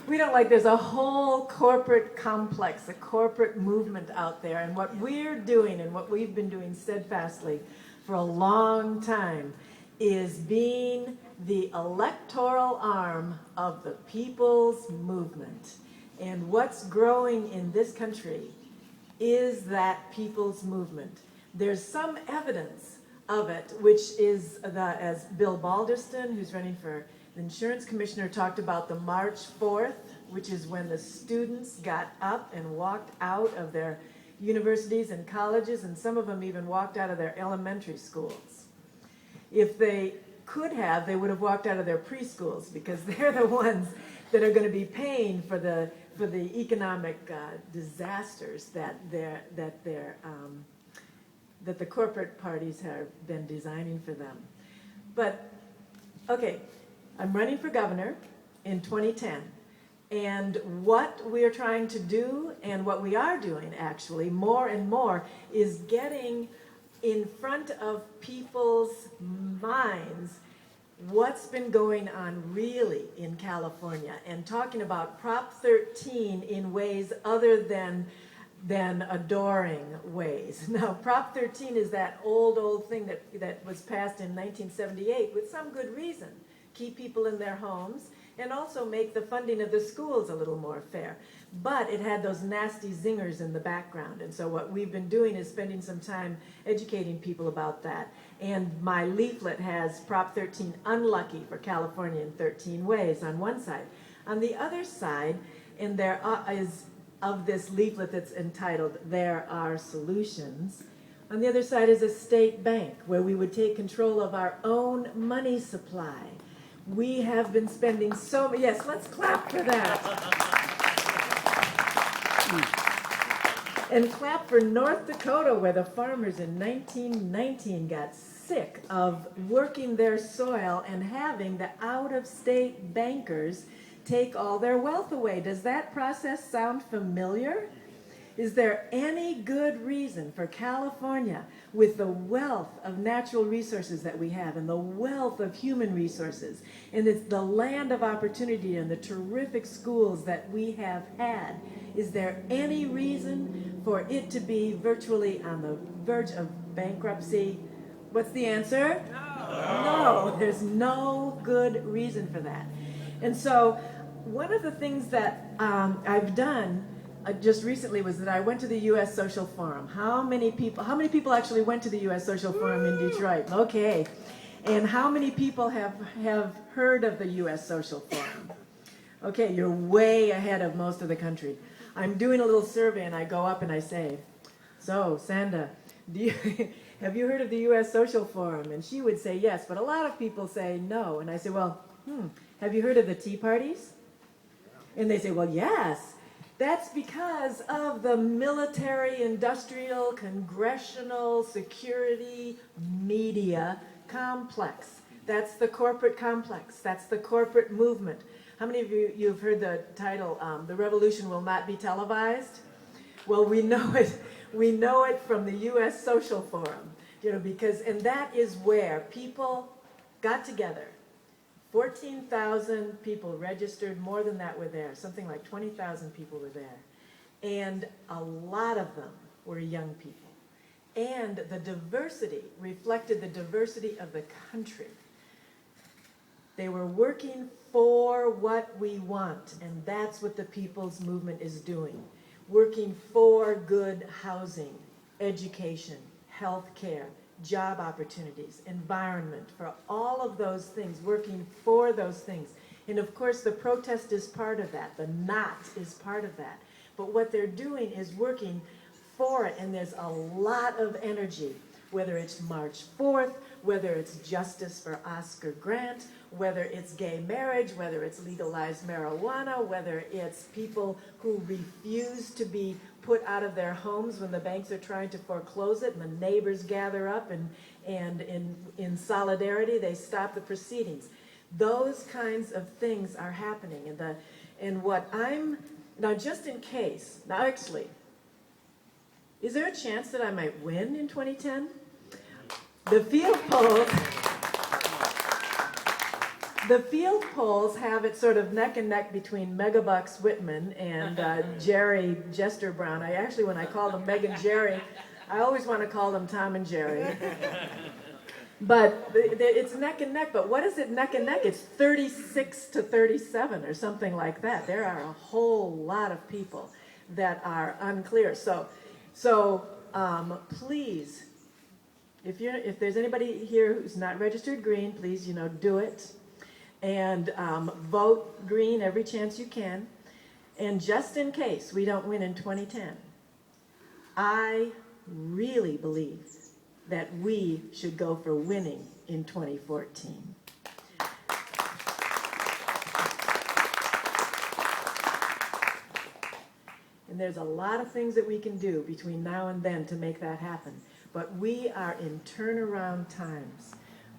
We don't like, there's a whole corporate complex, a corporate movement out there. And what we're doing and what we've been doing steadfastly for a long time is being the electoral arm of the people's movement. And what's growing in this country is that people's movement. There's some evidence of it, which is, as Bill Balderston, who's running for the insurance commissioner, talked about the March 4th, which is when the students got up and walked out of their universities and colleges, and some of them even walked out of their elementary schools. If they could have, they would have walked out of their preschools, because they're the ones that are going to be paying for the economic disasters that the corporate parties have been designing for them. But okay, I'm running for governor in 2010, and what we're trying to do, and what we are doing actually more and more, is getting in front of people's minds what's been going on really in California, and talking about Prop 13 in ways other than adoring ways. Now, Prop 13 is that old thing that was passed in 1978 with some good reason. Keep people in their homes and also make the funding of the schools a little more fair. But it had those nasty zingers in the background. And so what we've been doing is spending some time educating people about that. And my leaflet has Prop 13 unlucky for California in 13 ways on one side. On the other side, and there is of this leaflet that's entitled There Are Solutions, on the other side is a state bank where we would take control of our own money supply. We have been spending so much, yes, let's clap for that. And clap for North Dakota, where the farmers in 1919 got sick of working their soil and having the out-of-state bankers take all their wealth away. Does that process sound familiar? Is there any good reason for California, with the wealth of natural resources that we have and the wealth of human resources, and it's the land of opportunity and the terrific schools that we have had, is there any reason for it to be virtually on the verge of bankruptcy? What's the answer? No, there's no good reason for that. And so one of the things that I've done just recently was that I went to the U.S. Social Forum. How many people actually went to the U.S. Social Forum in Detroit? Okay. And how many people have heard of the U.S. Social Forum? Okay, you're way ahead of most of the country. I'm doing a little survey, and I go up and I say, so, Sanda, have you heard of the U.S. Social Forum? And she would say yes, but a lot of people say no. And I say, well, have you heard of the Tea Parties? And they say, well, yes. That's because of the military, industrial, congressional, security, media complex. That's the corporate complex. That's the corporate movement. How many of you've heard the title, The Revolution Will Not Be Televised? Well, we know it. We know it from the U.S. Social Forum, and that is where people got together. 14,000 people registered, more than that were there, something like 20,000 people were there. And a lot of them were young people. And the diversity reflected the diversity of the country. They were working for what we want, and that's what the people's movement is doing. Working for good housing, education, health care, job opportunities, environment, for all of those things, working for those things. And of course the protest is part of that, the not is part of that. But what they're doing is working for it, and there's a lot of energy, whether it's March 4th, whether it's justice for Oscar Grant, whether it's gay marriage, whether it's legalized marijuana, whether it's people who refuse to be put out of their homes when the banks are trying to foreclose it, and the neighbors gather up and in solidarity they stop the proceedings. Those kinds of things are happening. Now just in case, now actually, is there a chance that I might win in 2010? The field polls, The field polls have it sort of neck and neck between Megabucks Whitman and Jerry Jester Brown. I actually, when I call them Meg and Jerry, I always want to call them Tom and Jerry. But it's neck and neck. But what is it neck and neck? It's 36 to 37 or something like that. There are a whole lot of people that are unclear. So please, if there's anybody here who's not registered green, please, do it. And vote green every chance you can. And just in case we don't win in 2010, I really believe that we should go for winning in 2014. And there's a lot of things that we can do between now and then to make that happen. But we are in turnaround times.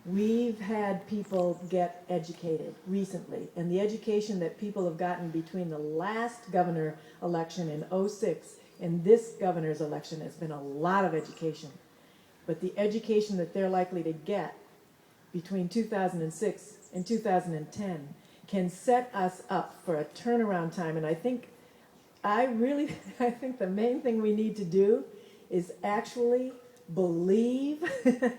We've had people get educated recently, and the education that people have gotten between the last governor election in '06 and this governor's election has been a lot of education. But the education that they're likely to get between 2006 and 2010 can set us up for a turnaround time. And I think the main thing we need to do is actually believe that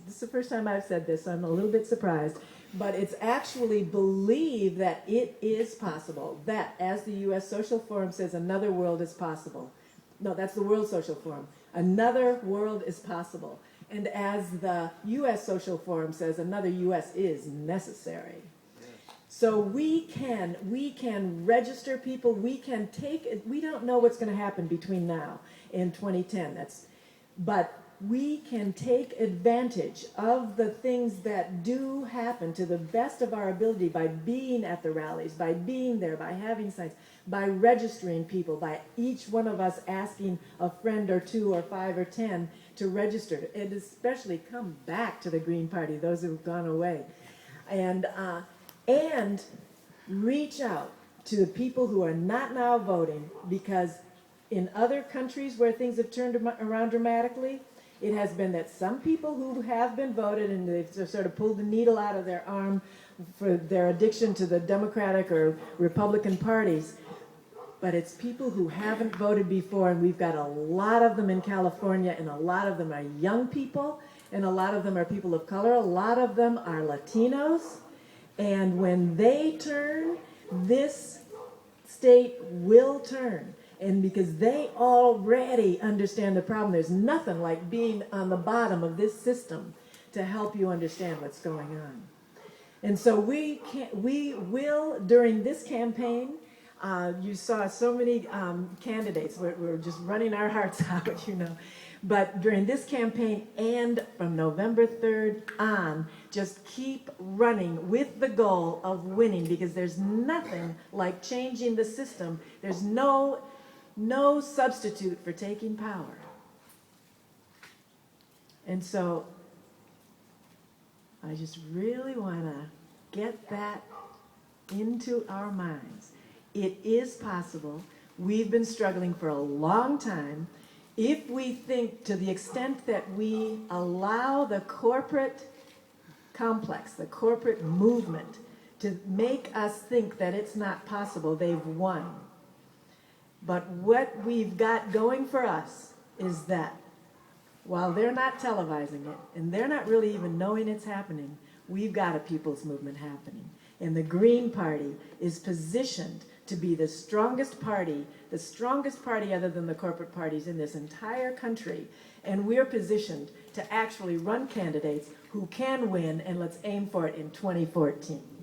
this is the first time I've said this, so I'm a little bit surprised, but it's actually believe that it is possible, that as the U.S. Social Forum says, another world is possible. No, that's the World Social Forum. Another world is possible. And as the U.S. Social Forum says, another U.S. is necessary. So we can register people, we don't know what's going to happen between now and 2010, but we can take advantage of the things that do happen to the best of our ability by being at the rallies, by being there, by having signs, by registering people, by each one of us asking a friend or two or 5 or 10 to register, and especially come back to the Green Party, those who have gone away, and reach out to the people who are not now voting, because in other countries where things have turned around dramatically, it has been that some people who have been voted and they've sort of pulled the needle out of their arm for their addiction to the Democratic or Republican parties, but it's people who haven't voted before, and we've got a lot of them in California, and a lot of them are young people, and a lot of them are people of color, a lot of them are Latinos, and when they turn, this state will turn. And because they already understand the problem, there's nothing like being on the bottom of this system to help you understand what's going on. And so we will, during this campaign, you saw so many candidates, we're just running our hearts out, but during this campaign and from November 3rd on, just keep running with the goal of winning, because there's nothing like changing the system. There's no substitute for taking power. And so I just really want to get that into our minds. It is possible. We've been struggling for a long time. If we think, to the extent that we allow the corporate complex, the corporate movement, to make us think that it's not possible, they've won. But what we've got going for us is that while they're not televising it, and they're not really even knowing it's happening, we've got a people's movement happening. And the Green Party is positioned to be the strongest party other than the corporate parties in this entire country. And we're positioned to actually run candidates who can win, and let's aim for it in 2014.